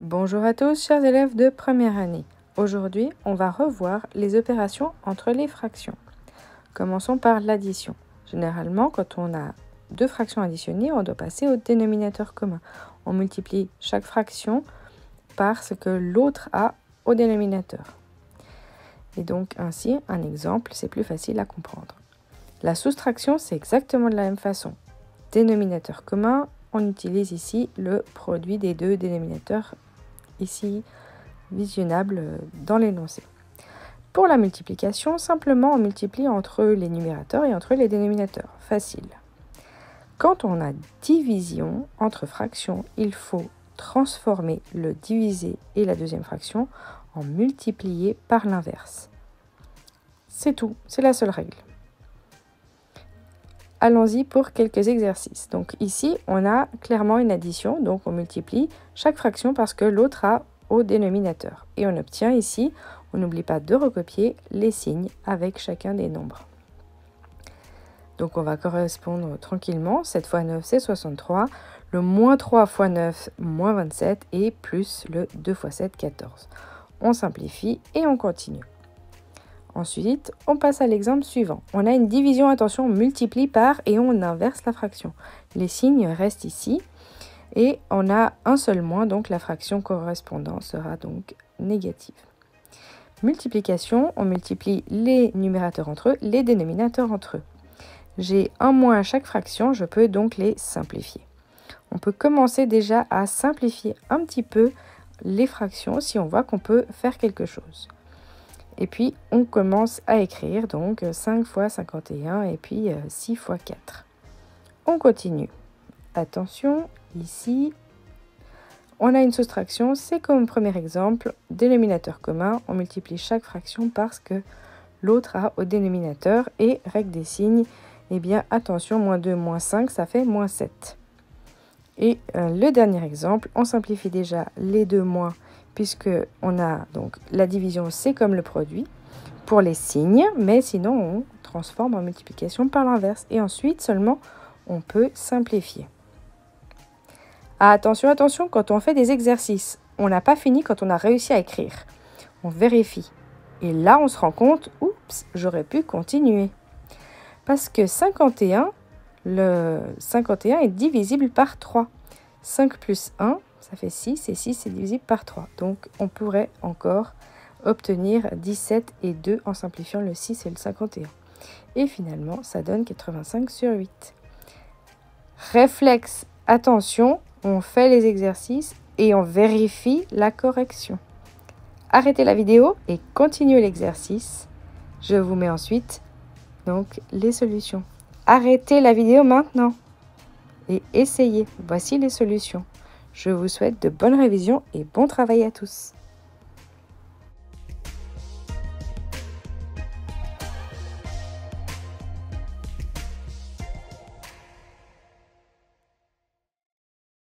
Bonjour à tous, chers élèves de première année. Aujourd'hui, on va revoir les opérations entre les fractions. Commençons par l'addition. Généralement, quand on a deux fractions additionnées, on doit passer au dénominateur commun. On multiplie chaque fraction par ce que l'autre a au dénominateur. Et donc ainsi, un exemple, c'est plus facile à comprendre. La soustraction, c'est exactement de la même façon. Dénominateur commun, on utilise ici le produit des deux dénominateurs ici visionnable dans l'énoncé. Pour la multiplication, simplement on multiplie entre les numérateurs et entre les dénominateurs. Facile. Quand on a division entre fractions, il faut transformer le divisé et la deuxième fraction en multiplié par l'inverse. C'est tout, c'est la seule règle. Allons-y pour quelques exercices. Donc ici, on a clairement une addition, donc on multiplie chaque fraction parce que l'autre a au dénominateur. Et on obtient ici, on n'oublie pas de recopier les signes avec chacun des nombres. Donc on va correspondre tranquillement. 7 fois 9, c'est 63. Le moins 3 fois 9, moins 27. Et plus le 2 fois 7, 14. On simplifie et on continue. Ensuite, on passe à l'exemple suivant. On a une division, attention, on multiplie par et on inverse la fraction. Les signes restent ici et on a un seul moins, donc la fraction correspondante sera donc négative. Multiplication, on multiplie les numérateurs entre eux, les dénominateurs entre eux. J'ai un moins à chaque fraction, je peux donc les simplifier. On peut commencer déjà à simplifier un petit peu les fractions si on voit qu'on peut faire quelque chose. Et puis, on commence à écrire, donc 5 fois 51 et puis 6 fois 4. On continue. Attention, ici, on a une soustraction. C'est comme premier exemple, dénominateur commun. On multiplie chaque fraction parce que l'autre a au dénominateur. Et règle des signes, eh bien, attention, moins 2, moins 5, ça fait moins 7. Et le dernier exemple, on simplifie déjà les deux moins puisque on a donc la division, c'est comme le produit pour les signes, mais sinon on transforme en multiplication par l'inverse. Et ensuite seulement on peut simplifier. Attention, attention, quand on fait des exercices, on n'a pas fini quand on a réussi à écrire. On vérifie. Et là on se rend compte, oups, j'aurais pu continuer. Parce que 51, le 51 est divisible par 3. 5 plus 1, ça fait 6, et 6 c'est divisible par 3. Donc on pourrait encore obtenir 17 et 2 en simplifiant le 6 et le 51. Et finalement, ça donne 85 sur 8. Réflexe, attention, on fait les exercices et on vérifie la correction. Arrêtez la vidéo et continuez l'exercice. Je vous mets ensuite donc les solutions. Arrêtez la vidéo maintenant et essayez. Voici les solutions. Je vous souhaite de bonnes révisions et bon travail à tous.